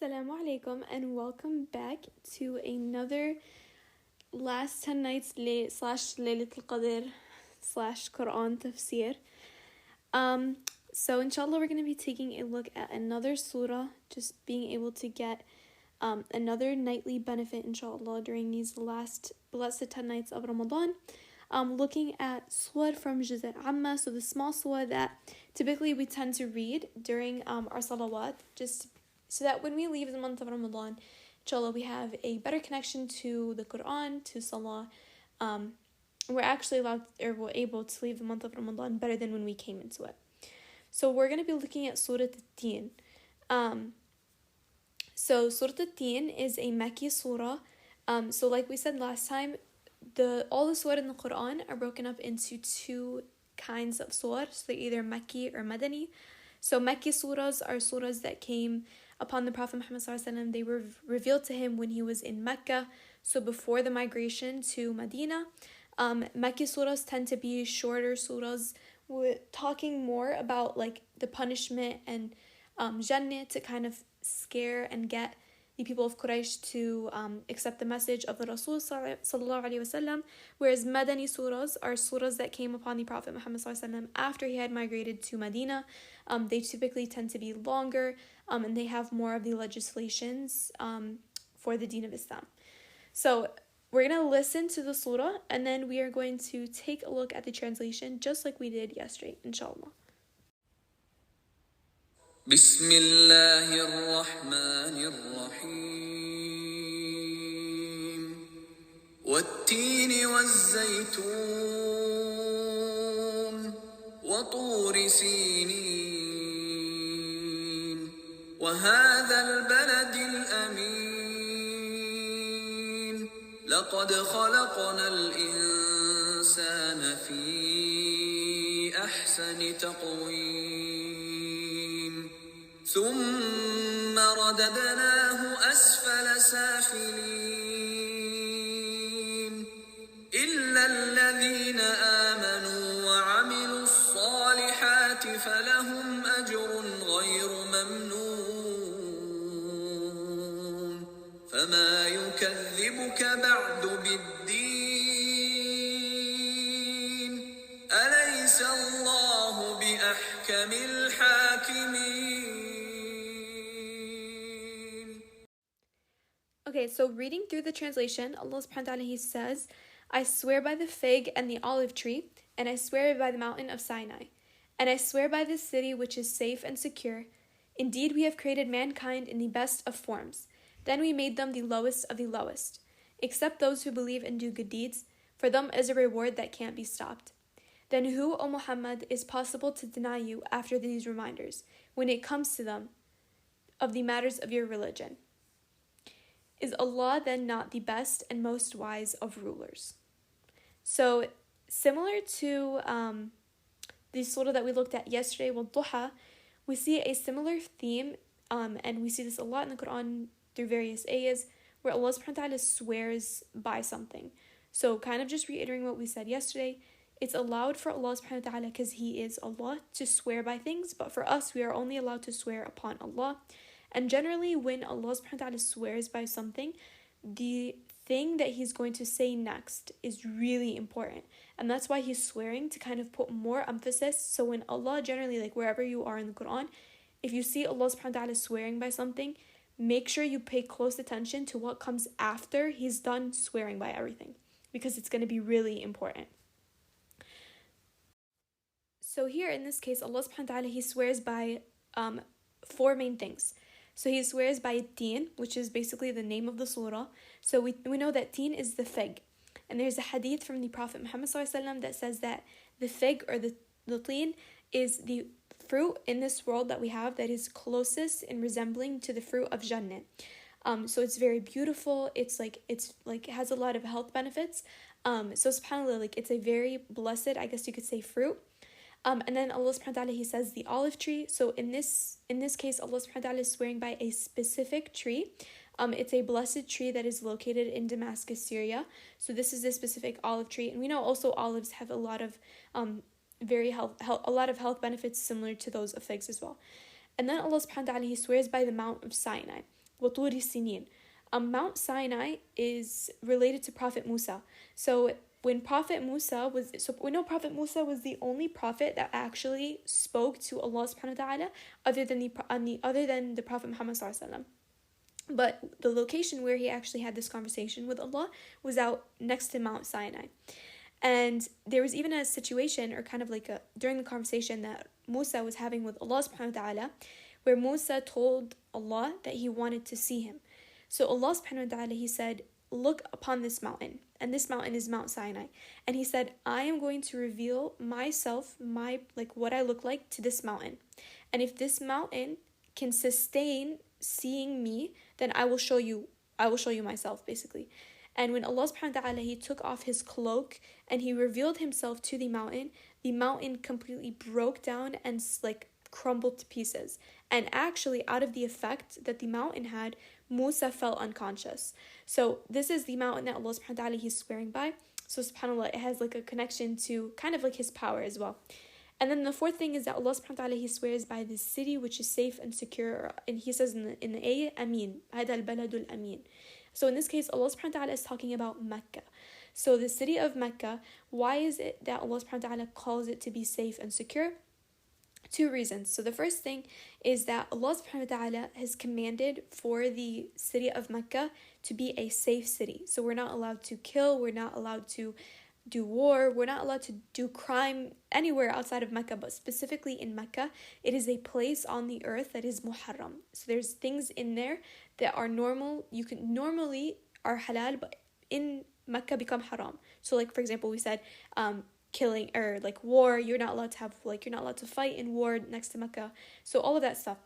Assalamu alaikum and welcome back to another last 10 nights slash Laylat al-Qadr slash Quran tafsir. So inshallah we're going to be taking a look at another surah, just being able to get another nightly benefit inshallah during these last blessed 10 nights of Ramadan. Looking at surah from Juz al-Amma, so the small surah that typically we tend to read during our salawat, just so that when we leave the month of Ramadan, inshallah, we have a better connection to the Quran, to Salah. We're actually we're able to leave the month of Ramadan better than when we came into it. So we're going to be looking at Surah Al Teen. So Surah Al Teen is a Makki surah. So like we said last time, all the surah in the Quran are broken up into two kinds of surah. So they're either Makki or Madani. So Makki surahs are surahs that came upon the Prophet Muhammad ﷺ. They were revealed to him when he was in Mecca, so before the migration to Medina. Makki surahs tend to be shorter surahs, talking more about like the punishment and Jannah, to kind of scare and get the people of Quraysh to accept the message of the Rasul sallallahu alaihi wasallam. Whereas Madani surahs are surahs that came upon the Prophet Muhammad sallallahu alaihi wasallam after he had migrated to Medina. They typically tend to be longer, and they have more of the legislations for the Deen of Islam. So we're going to listen to the surah, and then we are going to take a look at the translation just like we did yesterday, inshallah. بسم الله الرحمن الرحيم والتين والزيتون وطور سينين وهذا البلد الأمين لقد خلقنا الإنسان في أحسن تقويم ثم رددناه أسفل سافلين إلا الذين آمنوا وعملوا الصالحات فلهم أجر غير ممنون فما يكذبك بعد بالدين أليس الله بأحكم الحاكمين. Okay, so reading through the translation, Allah subhanahu wa ta'ala, He says, I swear by the fig and the olive tree, and I swear by the mountain of Sinai, and I swear by this city which is safe and secure. Indeed, we have created mankind in the best of forms. Then we made them the lowest of the lowest. Except those who believe and do good deeds, for them is a reward that can't be stopped. Then who, O Muhammad, is possible to deny you after these reminders, when it comes to them, of the matters of your religion? Is Allah then not the best and most wise of rulers? So, similar to the surah that we looked at yesterday, Duha, we see a similar theme, and we see this a lot in the Quran through various ayahs, where Allah subhanahu wa ta'ala swears by something. So, kind of just reiterating what we said yesterday, it's allowed for Allah subhanahu wa ta'ala, because He is Allah, to swear by things, but for us, we are only allowed to swear upon Allah. And generally, when Allah subhanahu wa ta'ala swears by something, the thing that He's going to say next is really important. And that's why He's swearing, to kind of put more emphasis. So when Allah generally, like wherever you are in the Quran, if you see Allah subhanahu wa ta'ala swearing by something, make sure you pay close attention to what comes after He's done swearing by everything, because it's going to be really important. So here in this case, Allah subhanahu wa ta'ala, He swears by four main things. So He swears by Deen, which is basically the name of the surah. So we know that Deen is the fig. And there's a hadith from the Prophet Muhammad ﷺ that says that the fig or the Deen is the fruit in this world that we have that is closest in resembling to the fruit of Jannah. So it's very beautiful. It's like it has a lot of health benefits. So subhanAllah, like it's a very blessed, I guess you could say, fruit. And then Allah subhanahu wa ta'ala, He says the olive tree. So in this case, Allah subhanahu wa ta'ala is swearing by a specific tree. It's a blessed tree that is located in Damascus, Syria. So this is a specific olive tree. And we know also olives have a lot of a lot of health benefits similar to those of figs as well. And then Allah subhanahu wa ta'ala, He swears by the Mount of Sinai. وطور السنين. Mount Sinai is related to Prophet Musa. So when Prophet Musa was, so we know Prophet Musa was the only prophet that actually spoke to Allah subhanahu wa ta'ala other than the Prophet Muhammad sallallahu alaihi wasallam. But the location where he actually had this conversation with Allah was out next to Mount Sinai. And there was even a situation, or kind of like during the conversation that Musa was having with Allah subhanahu wa ta'ala, where Musa told Allah that he wanted to see him. So Allah subhanahu wa ta'ala, he said, look upon this mountain, and this mountain is Mount Sinai. And he said, I am going to reveal myself, what I look like to this mountain. And if this mountain can sustain seeing me, then I will show you myself, basically. And when Allah subhanahu wa ta'ala, he took off his cloak and he revealed himself to the mountain completely broke down and crumbled to pieces. And actually, out of the effect that the mountain had, Musa fell unconscious. So this is the mountain that Allah subhanahu wa ta'ala, he's swearing by. So subhanAllah, it has a connection to kind of his power as well. And then the fourth thing is that Allah subhanahu wa ta'ala, he swears by this city which is safe and secure. And he says in the ayah, Amin. Hada al-baladul Amin. So in this case, Allah subhanahu wa ta'ala is talking about Mecca. So the city of Mecca, why is it that Allah subhanahu wa ta'ala calls it to be safe and secure? Two reasons. So the first thing is that Allah subhanahu wa ta'ala has commanded for the city of Mecca to be a safe city. So we're not allowed to kill, we're not allowed to do war, we're not allowed to do crime anywhere outside of Mecca, but specifically in Mecca, it is a place on the earth that is muharram. So there's things in there that are normal, normally are halal, but in Mecca become haram. So for example, we said killing or war, you're not allowed to fight in war next to Mecca. So all of that stuff.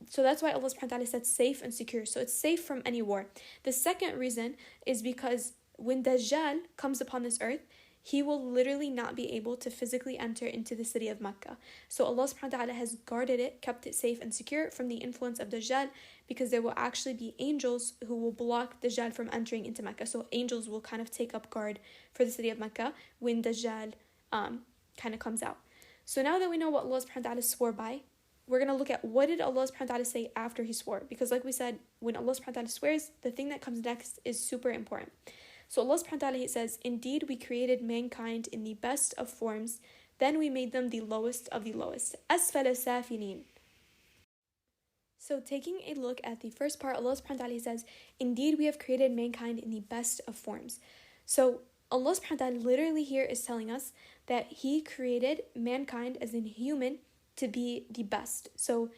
So that's why Allah subhanahu wa ta'ala said safe and secure. So it's safe from any war. The second reason is because when Dajjal comes upon this earth, he will literally not be able to physically enter into the city of Mecca. So Allah subhanahu wa ta'ala has guarded it, kept it safe and secure from the influence of Dajjal, because there will actually be angels who will block Dajjal from entering into Mecca. So angels will kind of take up guard for the city of Mecca when Dajjal kind of comes out. So now that we know what Allah subhanahu wa ta'ala swore by, we're going to look at what did Allah subhanahu wa ta'ala say after he swore. Because like we said, when Allah subhanahu wa ta'ala swears, the thing that comes next is super important. So Allah subhanahu wa ta'ala, he says, indeed we created mankind in the best of forms, then we made them the lowest of the lowest. Asfala safilin. So taking a look at the first part, Allah subhanahu wa ta'ala, he says, indeed we have created mankind in the best of forms. So Allah subhanahu wa ta'ala literally here is telling us that he created mankind as in human to be the best. So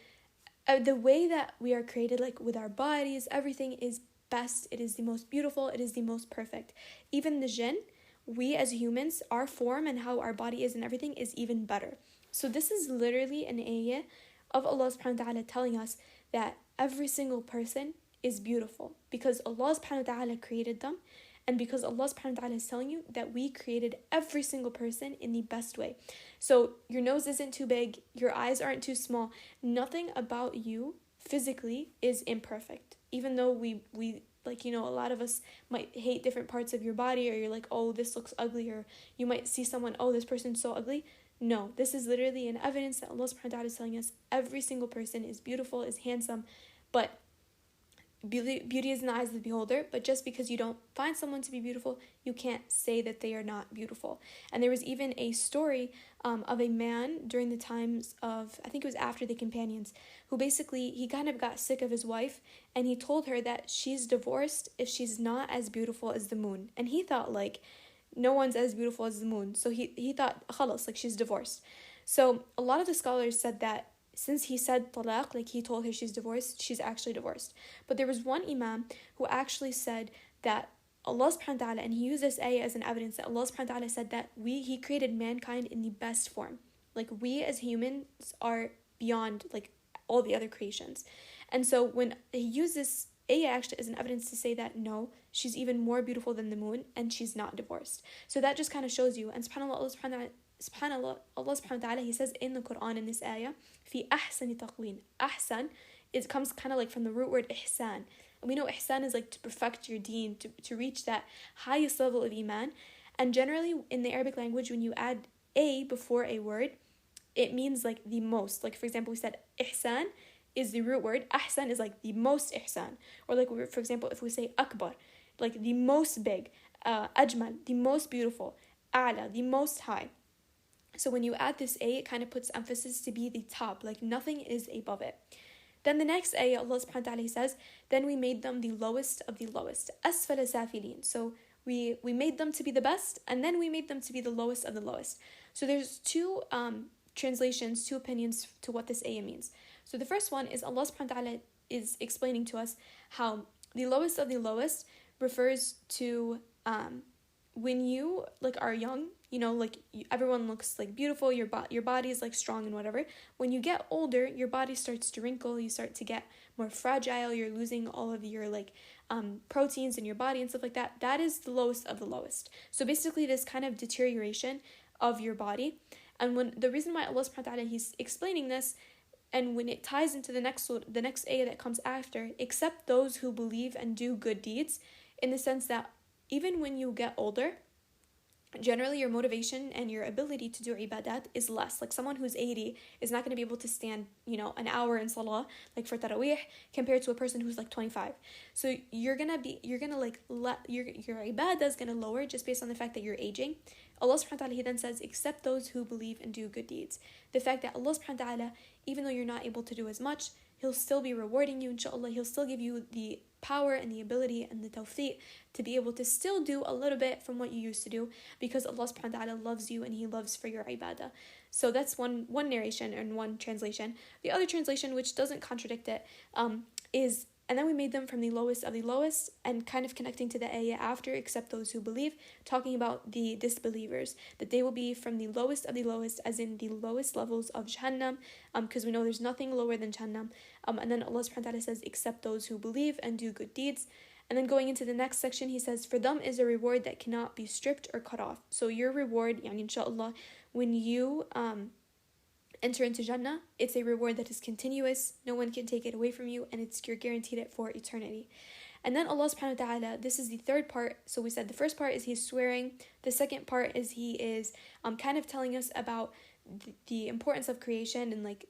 the way that we are created, with our bodies, everything is best, it is the most beautiful, it is the most perfect. Even the jinn, we as humans, our form and how our body is and everything is even better. So this is literally an ayah of Allah subhanahu wa ta'ala telling us that every single person is beautiful because Allah subhanahu wa ta'ala created them, and because Allah subhanahu wa ta'ala is telling you that we created every single person in the best way. So your nose isn't too big, your eyes aren't too small, nothing about you physically is imperfect. Even though we a lot of us might hate different parts of your body, or you're oh, this looks ugly, or you might see someone, oh, this person's so ugly. No, this is literally an evidence that Allah subhanahu wa ta'ala is telling us every single person is beautiful, is handsome, but beauty is in the eyes of the beholder. But just because you don't find someone to be beautiful, you can't say that they are not beautiful. And there was even a story of a man during the times of, I think it was after the companions, who basically, he kind of got sick of his wife, and he told her that she's divorced if she's not as beautiful as the moon. And he thought no one's as beautiful as the moon. So he thought, khalas, she's divorced. So a lot of the scholars said that since he said talaq, he told her she's divorced, she's actually divorced. But there was one imam who actually said that Allah subhanahu wa ta'ala, and he used this ayah as an evidence that Allah subhanahu wa ta'ala said that he created mankind in the best form. We as humans are beyond all the other creations. And so when he used this ayah actually as an evidence to say that no, she's even more beautiful than the moon and she's not divorced. So that just kind of shows you. And subhanAllah, Allah subhanahu wa ta'ala, he says in the Quran in this ayah, fi ahsani taqween. Ahsan, it comes kind of from the root word ihsan. And we know ihsan is to perfect your deen, to reach that highest level of iman. And generally in the Arabic language, when you add a before a word, it means the most. For example, we said ihsan, is the root word. Ahsan is like the most ihsan. Or like, for example, if we say akbar, like the most big. Ajmal, the most beautiful. A'la, the most high. So when you add this a, it kind of puts emphasis to be the top, like nothing is above it. Then the next ayah, Allah subhanahu wa ta'ala says, then we made them the lowest of the lowest. Asfala safilin. So we made them to be the best, and then we made them to be the lowest of the lowest. So there's two translations, two opinions to what this ayah means. So the first one is Allah subhanahu wa ta'ala is explaining to us how the lowest of the lowest refers to when you like are young, like everyone looks like beautiful, your body is like strong and whatever. When you get older, your body starts to wrinkle, you start to get more fragile, you're losing all of your like proteins in your body and stuff like that. That is the lowest of the lowest. So basically this kind of deterioration of your body. And when the reason why Allah subhanahu wa ta'ala he's explaining this, and when it ties into the next ayah that comes after, except those who believe and do good deeds, in the sense that even when you get older, generally your motivation and your ability to do ibadat is less. Like someone who's 80 is not going to be able to stand, an hour in salah, like for tarawih, compared to a person who's like 25. So your ibadah is going to lower just based on the fact that you're aging. Allah subhanahu wa ta'ala, he then says, except those who believe and do good deeds. The fact that Allah subhanahu wa ta'ala, even though you're not able to do as much, He'll still be rewarding you, inshallah. He'll still give you the power and the ability and the tawfiq to be able to still do a little bit from what you used to do, because Allah subhanahu wa ta'ala loves you and He loves for your ibadah. So that's one narration and one translation. The other translation, which doesn't contradict it, is, and then we made them from the lowest of the lowest, and kind of connecting to the ayah after, except those who believe, talking about the disbelievers, that they will be from the lowest of the lowest, as in the lowest levels of Jahannam, because we know there's nothing lower than Jahannam. And then Allah subhanahu wa ta'ala says, except those who believe and do good deeds. And then going into the next section, He says, for them is a reward that cannot be stripped or cut off. So your reward, inshallah, when you enter into Jannah, it's a reward that is continuous, no one can take it away from you, and you're guaranteed it for eternity. And then Allah subhanahu wa ta'ala, this is the third part. So we said the first part is He's swearing, the second part is He is kind of telling us about the importance of creation and like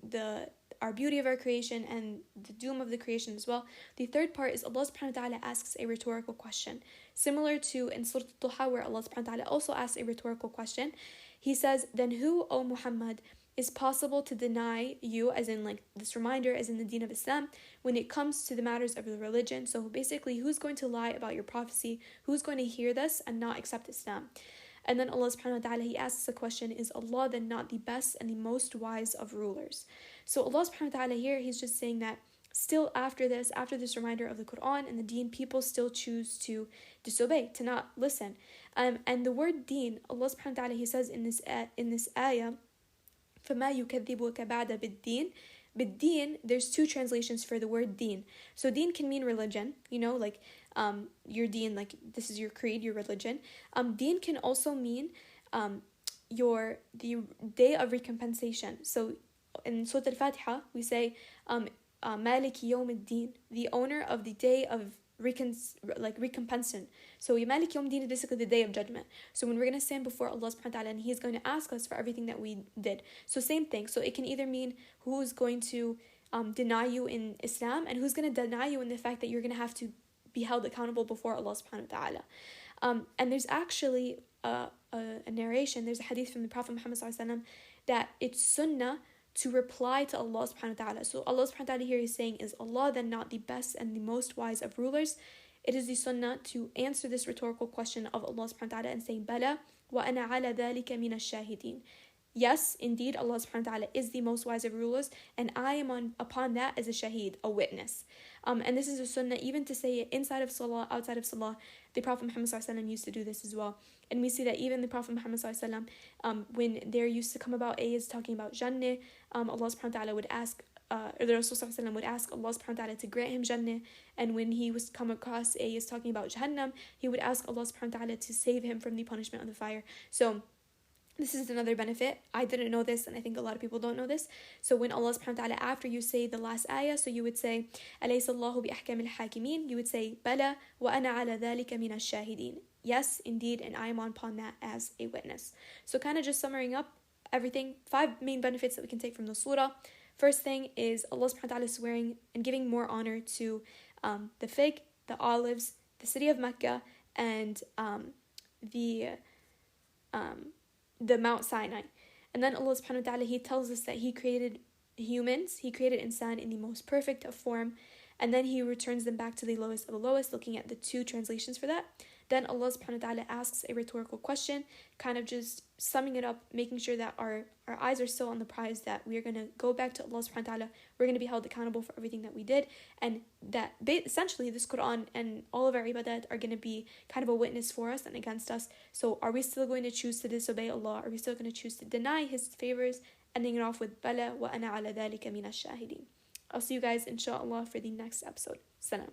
our beauty of our creation and the doom of the creation as well. The third part is Allah subhanahu wa ta'ala asks a rhetorical question, similar to in Surah Al Teen, where Allah subhanahu wa ta'ala also asks a rhetorical question. He says, then who, O Muhammad, is possible to deny you, as in like this reminder, as in the Deen of Islam, when it comes to the matters of the religion? So basically, who's going to lie about your prophecy? Who's going to hear this and not accept Islam? And then Allah subhanahu wa ta'ala, He asks the question, is Allah then not the best and the most wise of rulers? So Allah subhanahu wa ta'ala here, He's just saying that still after this reminder of the Quran and the Deen, people still choose to disobey, to not listen. And the word Deen, Allah subhanahu wa ta'ala, He says in this ayah, فَمَا يُكَذِّبُكَ بَعْدَ بِالدِّينِ. Bid-deen, there's two translations for the word deen. So deen can mean religion, like your deen, like this is your creed, your religion. Deen can also mean the day of recompensation. So in Surah Al-Fatiha, we say Maliki Yawm ad-Din, the owner of the day of recompensation. So Maliki Yawm ad-Din is basically the day of judgment. So when we're going to stand before Allah subhanahu wa ta'ala, and He's going to ask us for everything that we did. So same thing. So it can either mean who's going to deny you in Islam, and who's going to deny you in the fact that you're going to have to be held accountable before Allah subhanahu wa ta'ala. And there's actually a narration, there's a hadith from the Prophet Muhammad sallallahu alaihi wasallam that it's sunnah to reply to Allah subhanahu wa ta'ala. So Allah subhanahu wa ta'ala here is saying, is Allah then not the best and the most wise of rulers? It is the sunnah to answer this rhetorical question of Allah subhanahu wa ta'ala and saying, Bala wa ana ala dhalika min ash-shahidin. Yes, indeed, Allah subhanahu wa ta'ala is the most wise of rulers, and I am upon that as a shaheed, a witness. And this is a sunnah even to say it inside of salah, outside of salah. The Prophet Muhammad sallallahu alaihi wasallam used to do this as well. And we see that even the Prophet Muhammad sallallahu alaihi wasallam, when there used to come about ayahs talking about Jannah, Allah subhanahu wa ta'ala would ask, or the Rasul sallallahu alaihi wasallam would ask Allah subhanahu wa ta'ala to grant him Jannah. And when he was come across ayahs talking about Jahannam, he would ask Allah subhanahu wa ta'ala to save him from the punishment of the fire. So this is another benefit. I didn't know this, and I think a lot of people don't know this. So when Allah subhanahu wa ta'ala, after you say the last ayah, so you would say, أَلَيْسَ اللَّهُ بِأَحْكَمِ الْحَاكِمِينَ, you would say, بَلَى وَأَنَا عَلَى ذَلِكَ مِنَ الشَّاهِدِينَ. Yes, indeed, and I am upon that as a witness. So kind of just summarizing up everything, 5 main benefits that we can take from the surah. First thing is Allah subhanahu wa ta'ala swearing and giving more honor to the fig, the olives, the city of Mecca, and the Mount Sinai. And then Allah subhanahu wa ta'ala, He tells us that He created humans, He created insan in the most perfect of form, and then He returns them back to the lowest of the lowest, looking at the two translations for that. Then Allah subhanahu wa ta'ala asks a rhetorical question, kind of just summing it up, making sure that our eyes are still on the prize, that we are going to go back to Allah subhanahu wa ta'ala, we're going to be held accountable for everything that we did, and that essentially this Quran and all of our ibadat are going to be kind of a witness for us and against us. So are we still going to choose to disobey Allah? Are we still going to choose to deny His favors? Ending it off with Bala wa ana ala dhalika min ash-shahidin. I'll see you guys inshallah for the next episode. Salam.